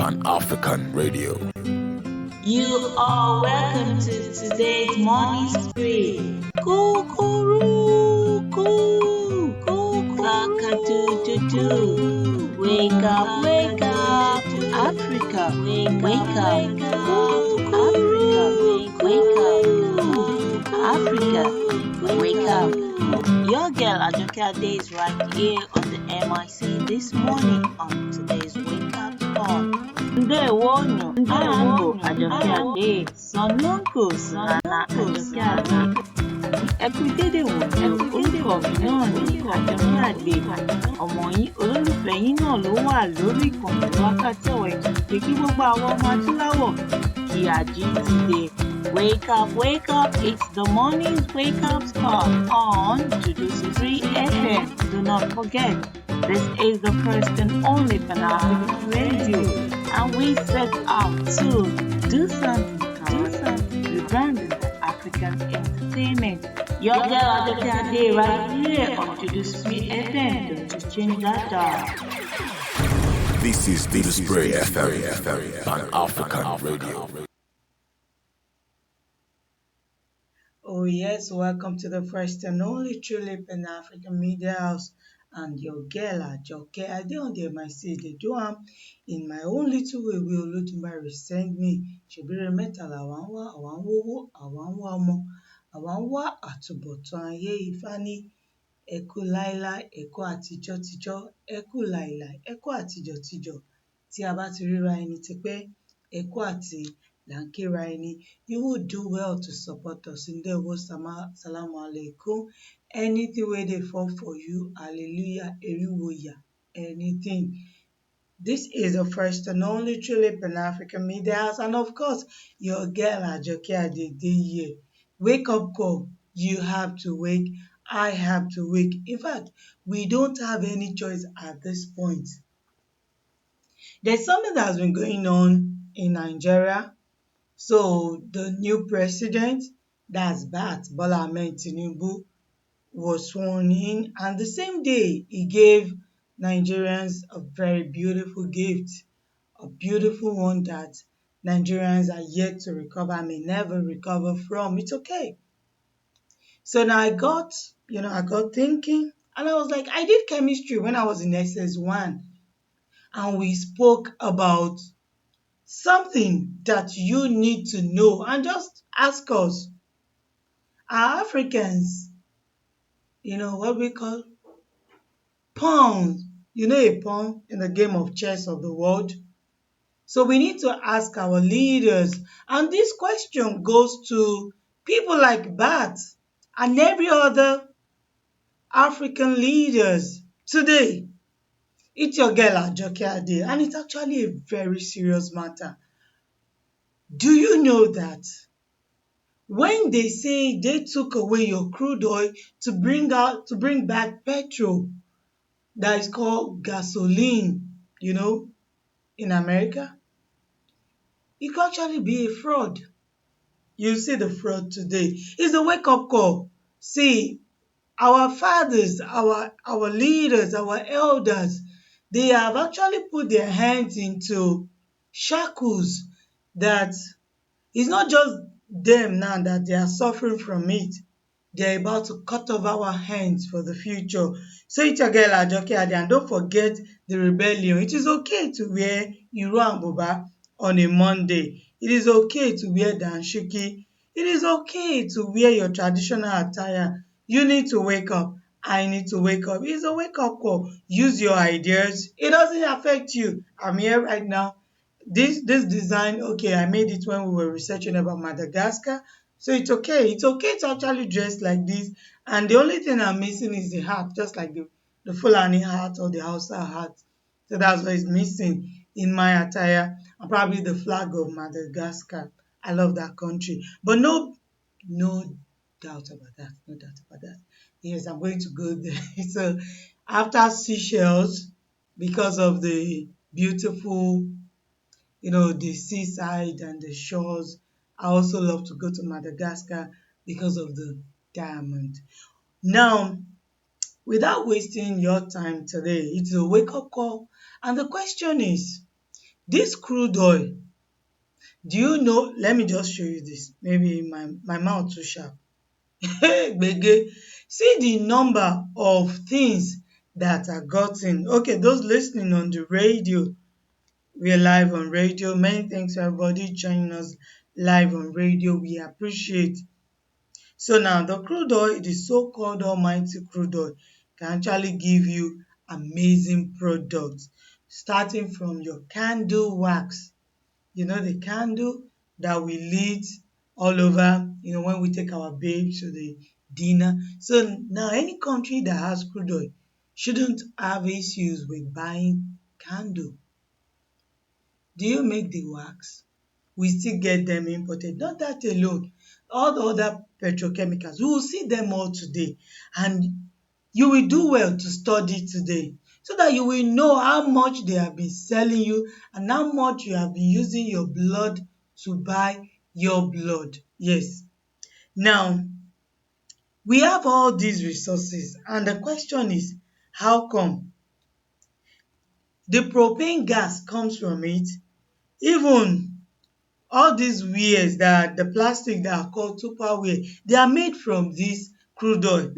Pan-African Radio. You are welcome to today's morning spree. Cuckoo, cock-a-doodle-doo. Wake up, Africa. Wake up, Africa. Wake up. Your girl ajokeade is right here on the MIC this morning on today's Wake Up Call. Ndewonu, Ambo ajokeade, Sononko Nana ajokeade. Ẹ kú dédé wòye orúkọ mi náà ní Ajokeade. Ọmọ yín olólùfẹ́ yín náà ló wà lórí ìkànnì wákàtí ọ̀wọ̀ ètò pé kí gbogbo àwọn ọmọ adúláwọ̀ kí a jí dìde. Wake up, it's the morning's wake up call on Duduspreeofficial FM. Do not forget, this is the first and only Pan-African radio, and we set out to do something, rebranding African entertainment. Your girl Ajokeade right here on Duduspreeofficial FM. Don't just change that dial. This is Duduspreeofficial Pan-African Radio. Oh yes, welcome to the first and only truly Pan-African media house, and your girl Ajokeade on the MIC. They do in my own little way. We Olódùmarè send me. Ṣèbíre mẹ́ta làwa ń wá, àwa ń wówó, àwa ń wá ọmọ, àwa ń wá àtúbọ̀tán ayé. Ifá ní ẹ kú láíláí, ẹ kú àtijọ́, ẹ kú láíláí, ẹ kú àtijọ́. Tí a bá ti ríra ẹni tipẹ́, ẹ kú àti là ń kíra ẹni. You would do well to support us. Ndewo salamu alaikum. Anything where they fall for you, hallelujah, eriwoya, anything. This is the first and only truly Pan-African media house, and of course, your girl Ajokeade dey here. Wake up call. You have to wake. I have to wake. In fact, we don't have any choice at this point. There's something that has been going on in Nigeria. So the new president, that's Bola Ahmed Tinubu, was sworn in, and the same day he gave Nigerians a very beautiful gift, a beautiful one that Nigerians are yet to recover, may never recover from. It's okay. So now I got thinking, and I was like, I did chemistry when I was in SS1, and we spoke about something that you need to know, and just ask us, are Africans, what we call pawns, a pawn in the game of chess of the world? So we need to ask our leaders, and this question goes to people like Bat and every other African leaders today. It's your girl Ajokeade, and it's actually a very serious matter. Do you know that when they say they took away your crude oil to bring back petrol that is called gasoline, in America, it could actually be a fraud. You see the fraud today. It's a wake-up call. See, our fathers, our leaders, our elders, they have actually put their hands into shackles that it's not just them now that they are suffering from it. They're about to cut off our hands for the future. So it's your girl Ajokeade, and don't forget the rebellion. It is okay to wear Iro and Buba on a Monday. It is okay to wear Danshiki. It is okay to wear your traditional attire. You need to wake up. I need to wake up. It's a wake-up call. Use your ideas. It doesn't affect you. I'm here right now. This design, okay, I made it when we were researching about Madagascar. So it's okay. It's okay to actually dress like this. And the only thing I'm missing is the hat, just like the Fulani hat or the Hausa hat. So that's what is missing in my attire. And probably the flag of Madagascar. I love that country. But no doubt about that. No doubt about that. Yes, I'm going to go there. So after Seychelles, because of the beautiful, the seaside and the shores, I also love to go to Madagascar because of the diamond. Now, without wasting your time today, it's a wake-up call. And the question is, This crude oil, do you know, let me just show you this. Maybe my mouth too sharp. Gbege. See the number of things that are gotten. Okay, those listening on the radio, we are live on radio. Many thanks to everybody joining us live on radio. We appreciate. So now the crude oil, the so-called almighty crude oil, can actually give you amazing products, starting from your candle wax. You know, the candle that we lit all over, when we take our babes to the dinner. So now any country that has crude oil shouldn't have issues with buying candle. Do you make the wax? We still get them imported. Not that alone, all the other petrochemicals, we will see them all today, and you will do well to study today so that you will know how much they have been selling you and how much you have been using your blood to buy your blood. Yes. Now, we have all these resources, and the question is, how come? The propane gas comes from it. Even all these wares, that the plastic that are called Tupperware, they are made from this crude oil.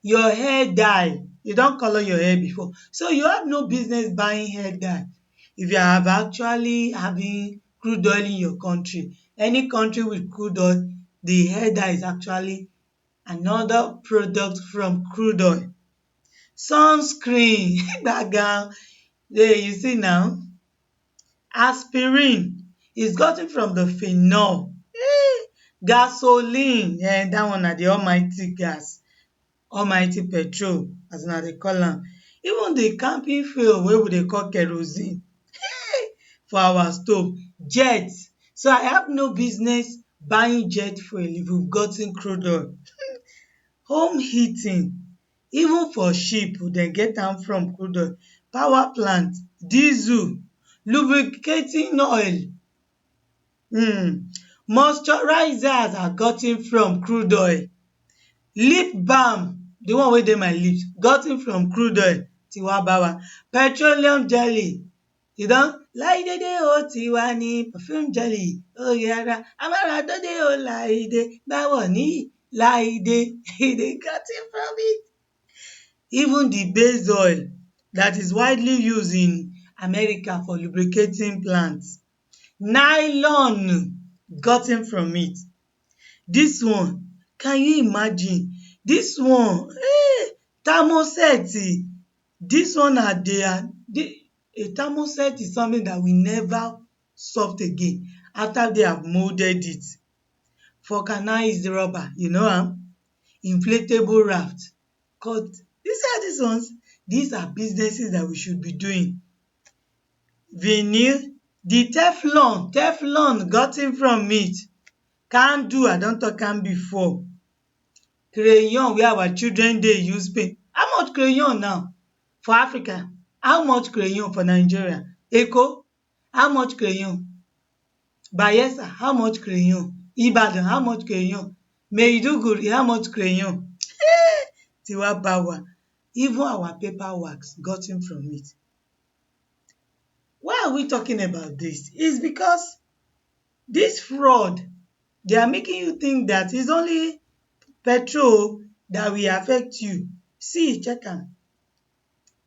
Your hair dye, you don colour your hair before, so you have no business buying hair dye if you have actually having crude oil in your country. Any country with crude oil, the hair dye is actually another product from crude oil. Sunscreen, gbagam, there you see now. Aspirin is gotten from the phenol. Gasoline, that one na the almighty gas, almighty petrol as una dey call am. Even the camping fuel wey we dey call kerosene for our stove. Jet, so I have no business buying jet fuel if we've gotten crude oil. Home heating, even for ship dem get am from crude oil. Power plant, diesel, lubricating oil, moisturizers are gotten from crude oil. Lip balm, the one wey dey my lips, gotten from crude oil. Tiwa bawa. Petroleum jelly, you don láìdédé ó tiwa ní perfume jelly ó yára amáradódé ó láìdé báwo ní láìdé, e dey gotten from it. Even the base oil that is widely used in America for lubricating plants. Nylon, gotten from it. This one, can you imagine? This one, thermoset. This one na a thermoset is something that will never soft again after they have molded it. Vulcanized rubber, you know am? Inflatable raft. Cut. You see these ones? These are businesses that we should be doing. Vinyl, the Teflon gotten from it. Candle, I don talk am before. Crayon wey our children dey use paint. How much crayon now for Africa? How much crayon for Nigeria? Eko, how much crayon? Bayelsa, how much crayon? Ibadan, how much crayon? Maiduguri, how much crayon? Tiwa bawa. Even our paper wax gotten from it. Why are we talking about this? It's because this fraud, they are making you think that it's only petrol that will affect you. See, check am.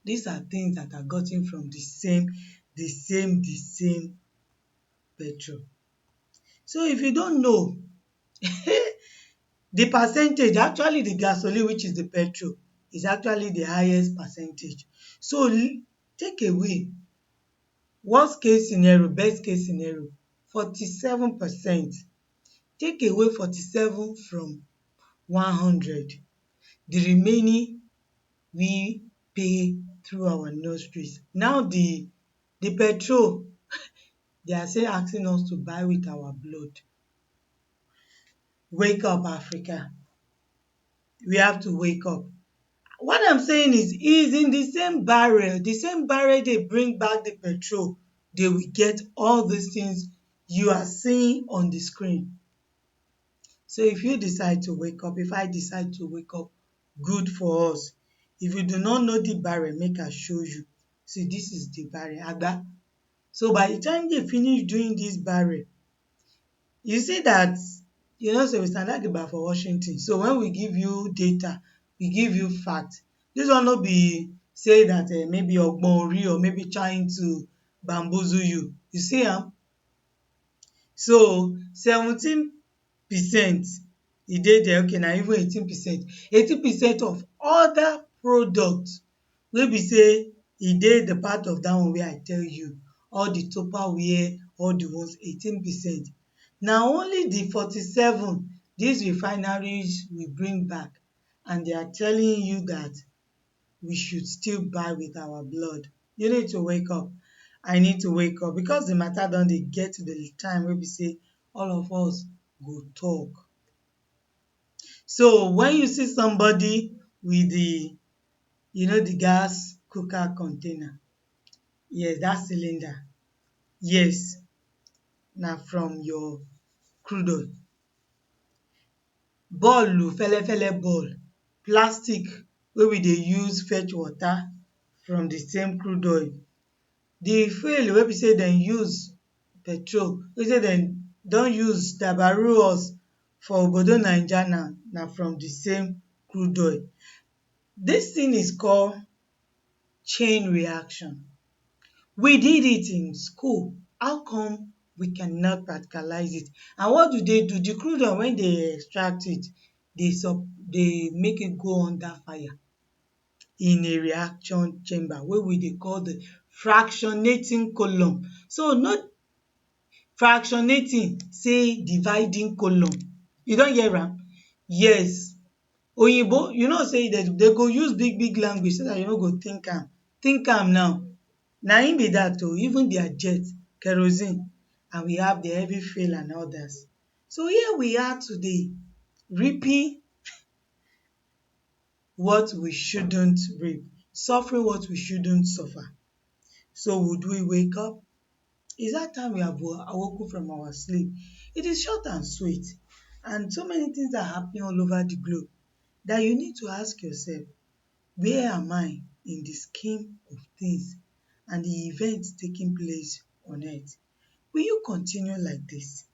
These are things that are gotten from the same petrol. So if you don't know, the percentage, actually the gasoline, which is the petrol, is actually the highest percentage. So take away worst case scenario, best case scenario, 47%. Take away 47 from 100. The remaining we pay through our nostrils. Now the petrol, they are still asking us to buy with our blood. Wake up, Africa. We have to wake up. What I'm saying is in the same barrel they bring back the petrol, they will get all these things you are seeing on the screen. So if you decide to wake up, if I decide to wake up, good for us. If you do not know the barrel, make I show you. See, this is the barrel. Agba, So by the time they finish doing this barrel, you see that say we standard gidigba for Washington. So when we give you data, we give you fact. This one no be say that maybe ogbon ori or maybe trying to bamboozle you. You see am? So 17% e dey there, okay, na even 18%. 18% of other products wey be say e dey the part of that one wey I tell you, all the Tupperware, all the ones, 18%. Na only the 47 these refineries will bring back, and they are telling you that we should still buy with our blood. You need to wake up. I need to wake up, because the matter don dey get to the time wey be say all of us go talk. So when you see somebody with the gas cooker container, yes, that cylinder, yes, na from your crude oil. Ball, fele ball, plastic wey we dey use fetch water from the same crude oil. The fuel wey be say dem use petrol, wey say dem don use dabaru us for obodo Naija now, na from the same crude oil. This thing is called chain reaction. We did it in school. How come we cannot practicalize it? And what do? The crude oil, when they extract it, they make it go under fire in a reaction chamber wey we dey call the fractionating column. So not fractionating, say dividing column. You don hear am? Yes. Oyinbo, you know say they go use big language so that you no go think am. Think am now. Na im be that o. Even their jet, kerosene, and we have the heavy fuel and others. So here we are today, reaping what we shouldn't reap, suffering what we shouldn't suffer. So would we wake up? Is that time we have awoken from our sleep? It is short and sweet, and so many things are happening all over the globe that you need to ask yourself, where am I in the scheme of things and the events taking place on earth? Will you continue like this?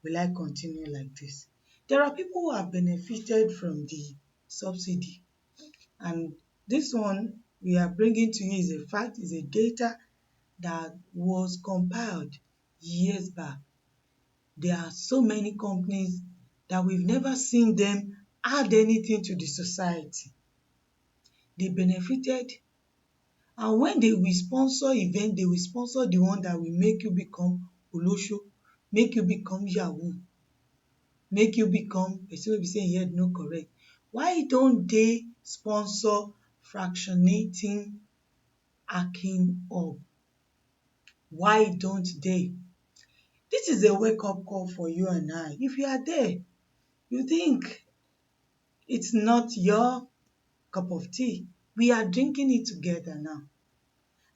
Will I continue like this? There are people who have benefited from the subsidy, and this one we are bringing to you is a fact, is a data that was compiled years back. There are so many companies that we've never seen them add anything to the society. They benefited, and when they will sponsor event, they will sponsor the one that will make you become olosho, make you become yahoo, make you become person wey be say im head no correct. Why don't they sponsor fractionating hacking up? Why don't they? This is a wake-up call for you and I. If you are there, you think it's not your cup of tea, we are drinking it together now.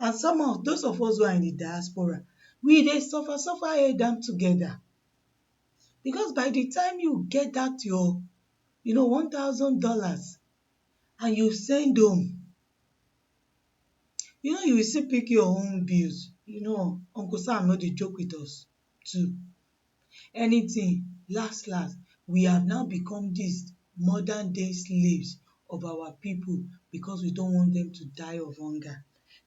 And some of those of us who are in the diaspora, we dey suffer head down together. Because by the time you get that your $1,000 and you send home, you will still pick your own bills. Uncle Sam no dey joke with us too. Anything, last, we have now become these modern day slaves of our people because we don't want them to die of hunger.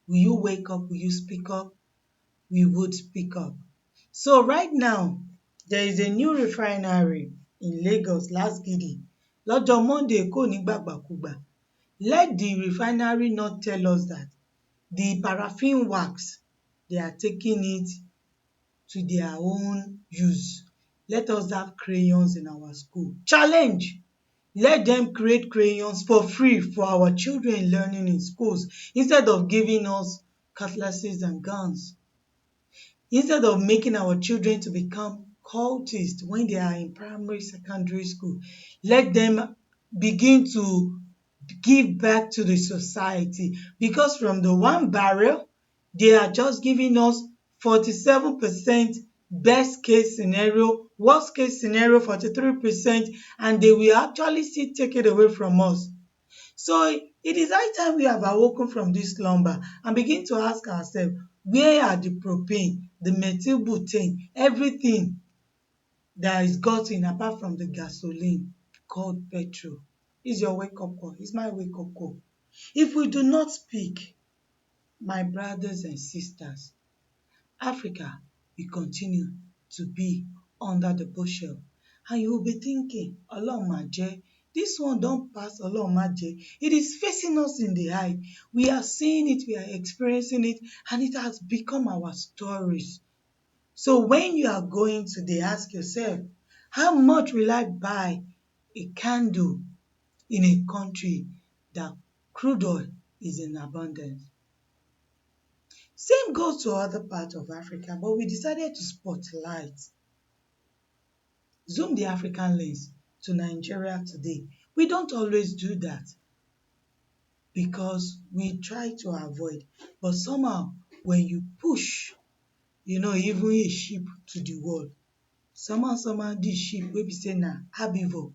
Will you wake up? Will you speak up? We would speak up. So right now, there is a new refinery in Lagos, Last Gidi. Lọ́jọ́ Monday, kò ní gbàgbàkúgbà. Let the refinery not tell us that the paraffin wax, they are taking it to their own use. Let us have crayons in our school. Challenge! Let them create crayons for free for our children learning in schools, instead of giving us cutlasses and guns. Instead of making our children to become cultists when they are in primary, secondary school, let them begin to give back to the society. Because from the one barrel, they are just giving us 47% best case scenario, worst case scenario 43%, and they will actually still take it away from us. So It is high time we have awoken from this slumber and begin to ask ourselves, where are the propane, the methyl butane, everything that is gotten apart from the gasoline called petrol? It's your wake-up call. It's my wake-up call. If we do not speak, my brothers and sisters, Africa will continue to be under the bushel. And you will be thinking, Ọlọ́run má jẹ́, this one don pass Ọlọ́run má jẹ́. It is facing us in the eye. We are seeing it, we are experiencing it, and it has become our stories. So when you are going to dey ask yourself, how much will I buy a candle in a country that crude oil is in abundance? Same goes to other parts of Africa, but we decided to spotlight, zoom the African lens to Nigeria today. We don't always do that because we try to avoid, but somehow when you push, even a sheep to the wall, somehow this sheep wey be say na herbivore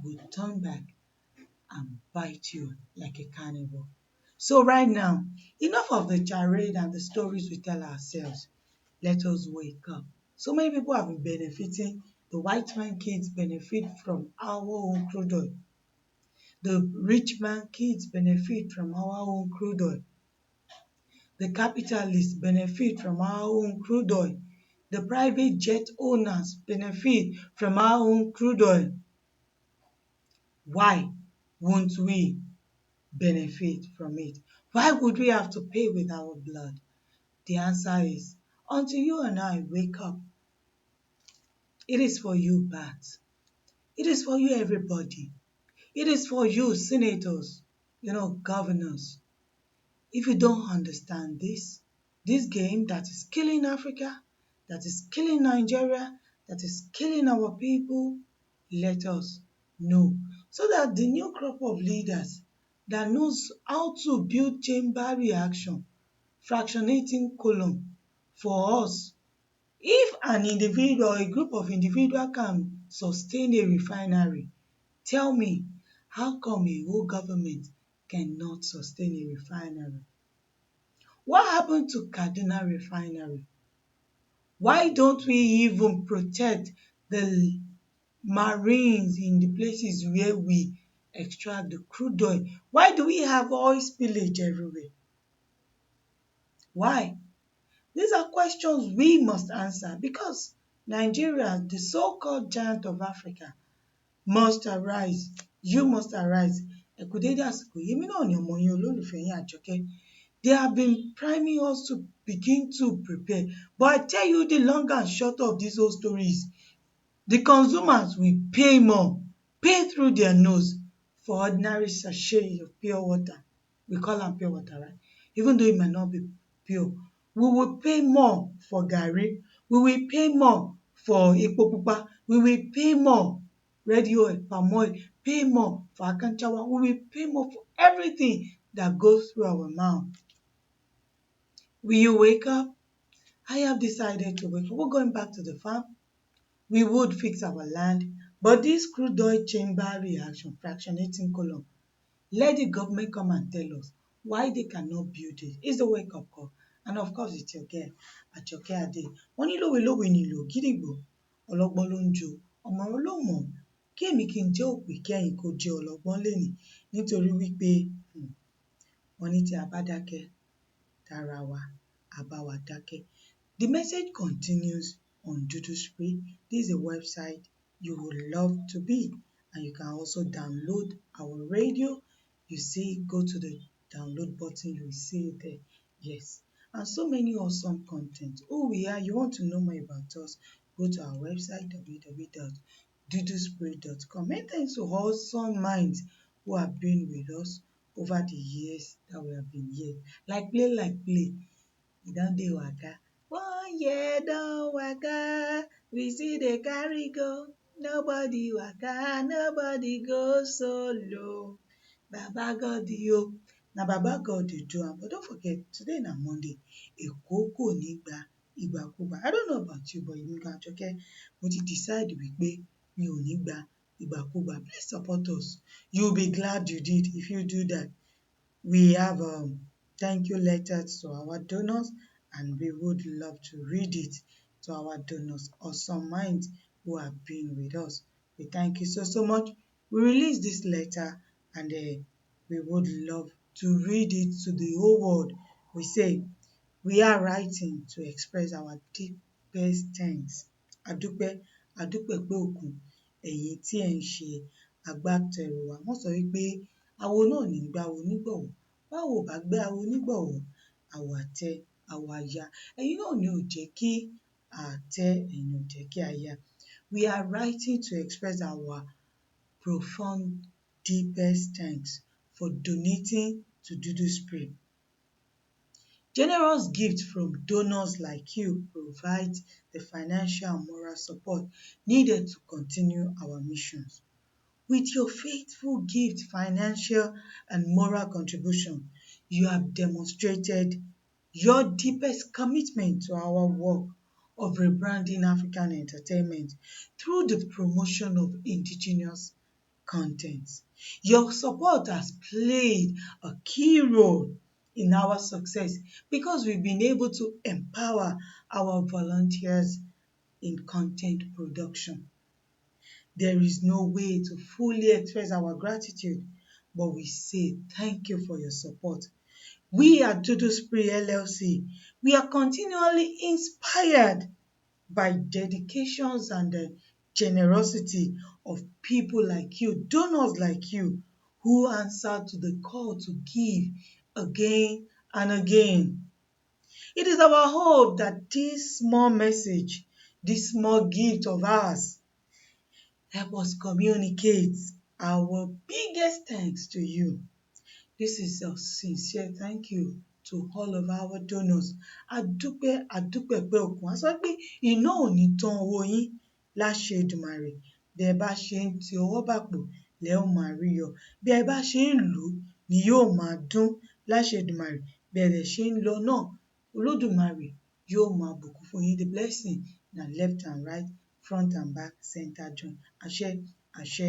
go turn back and bite you like a carnivore. So right now, enough of the charade and the stories we tell ourselves. Let us wake up. So many people have been benefiting. The white man kids benefit from our own crude oil. The rich man kids benefit from our own crude oil. The capitalists benefit from our own crude oil. The private jet owners benefit from our own crude oil. Why won't we benefit from it? Why would we have to pay with our blood? The answer is, until you and I wake up. It is for you, Bats. It is for you, everybody. It is for you, senators, governors. If you don't understand this game that is killing Africa, that is killing Nigeria, that is killing our people, let us know. So that the new crop of leaders that knows how to build chamber reaction, fractionating column for us. If an individual or a group of individuals can sustain a refinery, tell me, how come a whole government cannot sustain a refinery? What happened to Kaduna refinery? Why don't we even protect the marines in the places where we extract the crude oil? Why do we have oil spillage everywhere? Why? These are questions we must answer because Nigeria, the so-called giant of Africa, must arise. You must arise. Ẹ kú dédé àsìkò yìí, èmi náà ni ọmọ yín olólùfẹ́ yín Àjọkẹ́. They have been priming us to begin to prepare. But I tell you the long and short of this whole story is, the consumers will pay more, pay through their nose for ordinary sachet of pure water. We call am pure water, right? Even though it might not be pure. We will pay more for garri. We will pay more for epo pupa. We will pay more red oil, palm oil, pay more for akanchawa. We will pay more for everything that goes through our mouth. Will you wake up? I have decided to wake up. We're going back to the farm. We would fix our land, but this crude oil chamber reaction, fractionating column, let the government come and tell us why they cannot build it. It's the wake-up call. And of course, it's your girl, ajokeade. Wọ́n ní lówe-lówe nílò gídígbò, ọlọ́gbọ́n ló ń jó, ọ̀mọ̀ràn ló mọ̀. Kí èmi kí n jẹ́ òpè kí ẹ̀yin kó jẹ́ ọlọ́gbọ́n lénìí nítorí wípé wọ́n ní tí a bá dákẹ́, tara wa á bá wa dákẹ́. The message continues on Dudu Spree. This is a website you would love to be, and you can also download our radio. You see, go to the download button, you will see it there. Yes, and so many awesome content. Who we are, you want to know more about us, go to our website www.duduspreeofficial.com. Many thanks to awesome minds who have been with us over the years that we have been here. Like play. E don dey waka. 1 year don waka, we still dey carry go. Nobody waka, nobody go solo. Baba God o. Na Baba God dey do am. But don't forget, today na Monday. Èkó kò ní gba ìgbàkúgbà. I don't know about you, but èmi gan Àjọkẹ́, mo ti decide wípé mi ò ní gba ìgbàkúgbà. Please support us. You'll be glad you did if you do that. We have thank you letters to our donors, and we would love to read it to our donors, awesome minds who have been with us. We thank you so much. We release this letter, and we would love to read it to the whole world. We say, we are writing to express our deepest thanks. Adúpẹ́, adúpẹ́ pé òkun, ẹ̀yin tí ẹ̀ ń ṣe agbátẹrù wa. Wọ́n sọ wípé awo náà ní gbáwo nígbọ̀wọ́, báwo ò bá gbé awo nígbọ̀wọ́, àwọ̀ àtẹ, àwọ̀ àya. Ẹ̀yin náà ni ò jẹ́ kí àtẹ, ẹ̀yin ò jẹ́ kí a ya. We are writing to express our profound, deepest thanks for donating to Dudu Spree. Generous gifts from donors like you provide the financial and moral support needed to continue our missions. With your faithful gift, financial and moral contribution, you have demonstrated your deepest commitment to our work of rebranding African entertainment through the promotion of indigenous content. Your support has played a key role in our success because we've been able to empower our volunteers in content production. There is no way to fully express our gratitude, but we say thank you for your support. We at Dudu Spree LLC, we are continually inspired by dedications and the generosity of people like you, donors like you, who answer to the call to give again and again. It is our hope that this small message, this small gift of ours, help us communicate our biggest thanks to you. This is a sincere thank you to all of our donors. Adúpẹ́ adúpẹ́ pé òkun. A sọ pé iná ò ní tán owó yín láṣẹ Èdùmàrè. Bí ẹ bá ṣe ń ti ọwọ́ bàpò lẹ ó máa rí yọ. Bí ẹ bá ṣe ń lù ú ni yóò máa dún láṣẹ Èdùmàrè. Bí ẹ dẹ̀ ṣe ń lọ náà, Olódùmarè yóò máa bùkún fún yín. The blessing na left and right, front and back, center join. Àṣẹ, àṣẹ,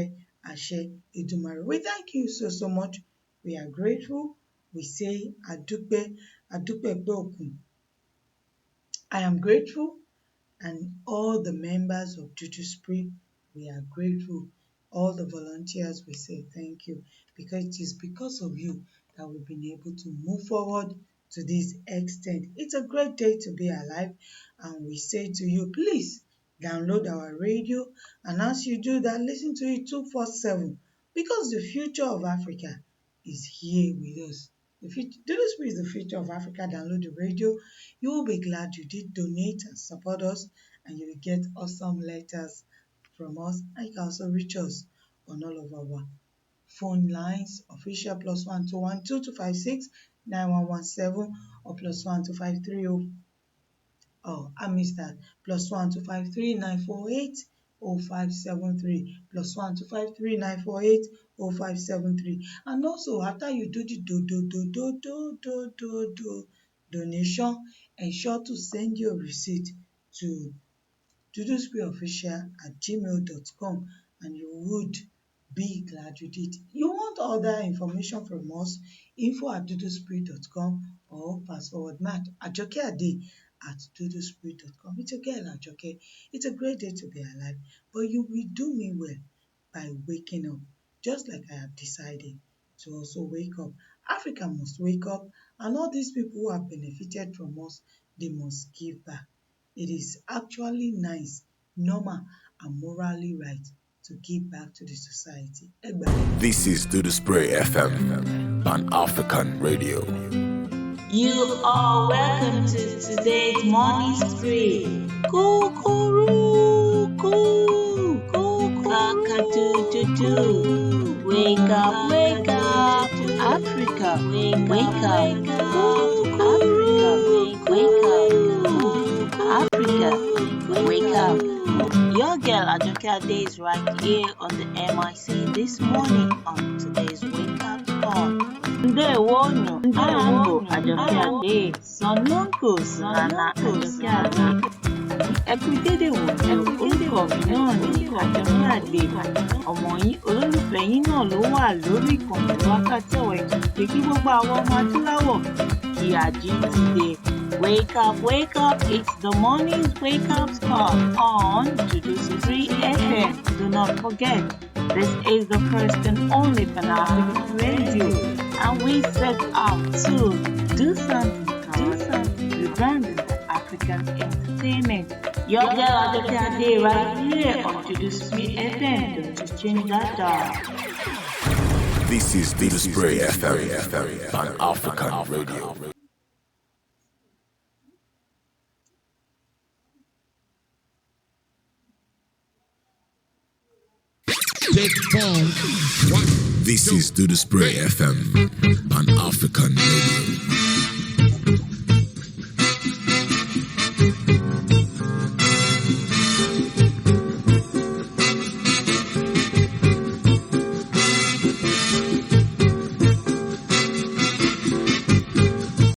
àṣẹ Èdùmàrè. We thank you so much. We are grateful. We say adúpẹ́, adúpẹ́ pé òkun. I am grateful, and all the members of Dudu Spree, we are grateful. All the volunteers, we say thank you, because it is because of you that we've been able to move forward to this extent. It's a great day to be alive, and we say to you, please download our radio, and as you do that, listen to it 247, because the future of Africa is here with us. Dudu Spree is the future of Africa. Download the radio. You will be glad you did donate and support us, and you will get awesome letters from us. And you can also reach us on all of our phone lines, official +1 212 256 9117 or +1 2530. Oh, I missed that. +1 253 948 0573 +1 253 948 0573. And also, after you do the donation, ensure to send your receipt to duduspreeofficial@gmail.com, and you would be glad you did. You want other information from us, info@duduspree.com, or fast forward Matt ajokeade@duduspree.com. It's a girl, Ajoke. It's a great day to be alive, but you will do me well by waking up, just like I have decided to also wake up. Africa must wake up, and all these people who have benefited from us, they must give back. It is actually nice, normal, and morally right to give back to the society. This is Dudu Spree FM, Pan-African Radio. You are welcome to today's morning spree. Kukuruku, kakadududu. Wake up, Africa, wake up, Africa, wake up. Your girl Ajokeade is right here on the MIC this morning on today's Wake Up Call. Ndewonu, Ajokeade, Sonunku, Nana Ajokeade. ẹ kú dédé wòye orúkọ mi náà ní Àjọkẹ́ ọmọ yín olólùfẹ́ yín náà ló wà lórí ìkànnì wákàtí ọ̀wọ̀ ètò pé kí gbogbo àwọn ọmọ adúláwọ̀ kí a jí dìde. Wake up, it's the morning's wake up call on Duduspreeofficial FM. Do not forget, this is the first and only Pan-African radio, and we set out to do something rebranding African entertainment. Your girl Ajokeade right here on Duduspreeofficial FM. Don't you change that dial. This is duduspreeofficial FM, Pan-African radio. This is Duduspreeofficial FM, Pan-African radio.